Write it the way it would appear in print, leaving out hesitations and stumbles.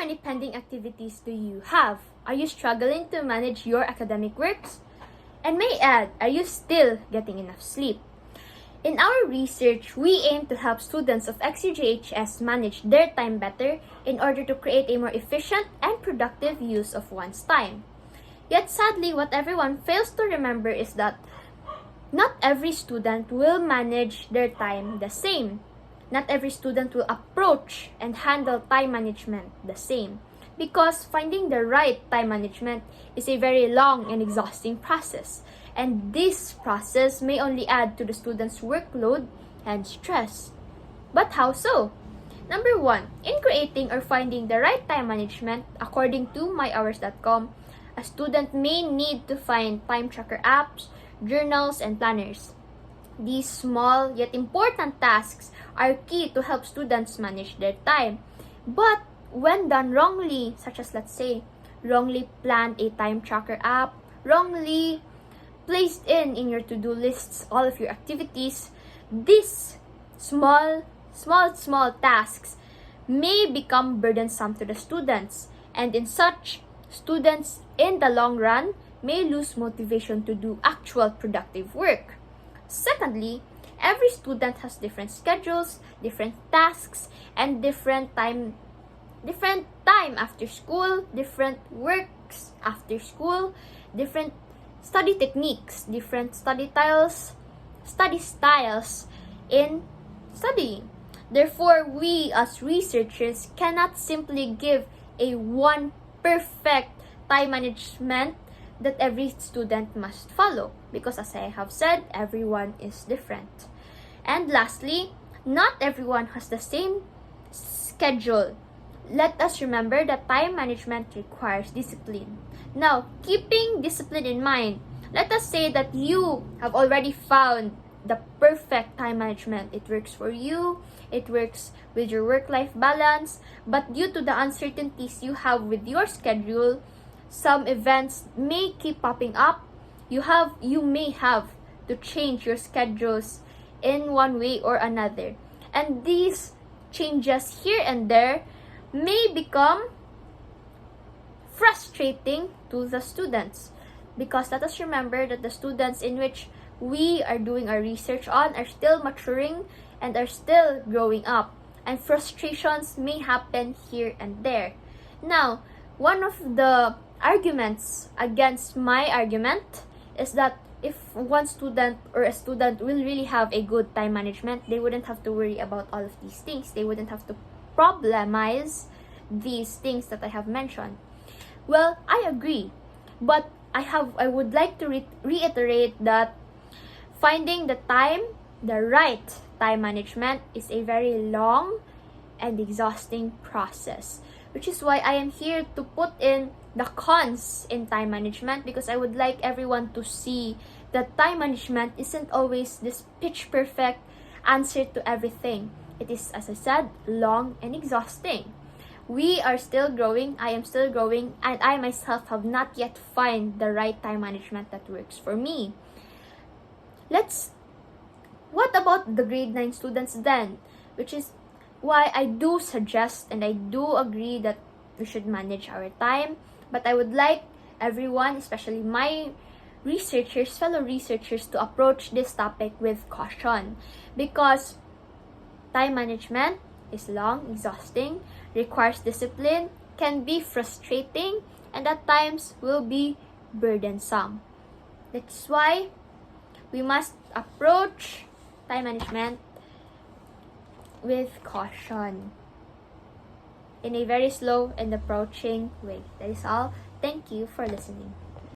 many pending activities do you have? Are you struggling to manage your academic works? And may I add, are you still getting enough sleep? In our research, we aim to help students of XUJHS manage their time better in order to create a more efficient and productive use of one's time. Yet sadly, what everyone fails to remember is that not every student will manage their time the same. Not every student will approach and handle time management the same, because finding the right time management is a very long and exhausting process, and this process may only add to the student's workload and stress. But how so? Number 1, in creating or finding the right time management, according to myhours.com, a student may need to find time tracker apps, journals, and planners. These small yet important tasks are key to help students manage their time. But when done wrongly, such as let's say, wrongly planned a time tracker app, wrongly placed in your to-do lists all of your activities, these small tasks may become burdensome to the students, and in such, students in the long run may lose motivation to do actual productive work. Secondly, every student has different schedules, different tasks, and different time after school, different works after school, different study techniques, different study styles in studying. Therefore, we as researchers cannot simply give a one perfect time management that every student must follow, because as I have said, everyone is different. And lastly, not everyone has the same schedule. Let us remember that time management requires discipline. Now, keeping discipline in mind, let us say that you have already found the perfect time management. It works for you, it works with your work-life balance, but due to the uncertainties you have with your schedule, some events may keep popping up. You may have to change your schedules in one way or another. And these changes here and there may become frustrating to the students, because let us remember that the students in which we are doing our research on are still maturing and are still growing up, and frustrations may happen here and there. Now, one of the arguments against my argument is that if one student or a student will really have a good time management, they wouldn't have to worry about all of these things. They wouldn't have to problemize these things that I have mentioned. Well, I agree, but I would like to reiterate that finding the right time management is a very long and exhausting process, which is why I am here to put in the cons in time management, because I would like everyone to see that time management isn't always this pitch perfect answer to everything. It is, as I said, long and exhausting. We are still growing, I am still growing, and I myself have not yet found the right time management that works for me. What about the grade 9 students then? Which is why I do suggest and I do agree that we should manage our time, but I would like everyone, especially my fellow researchers, to approach this topic with caution, because time management is long, exhausting, requires discipline, can be frustrating, and at times will be burdensome. That's why we must approach time management with caution, in a very slow and approaching way. That is all. Thank you for listening.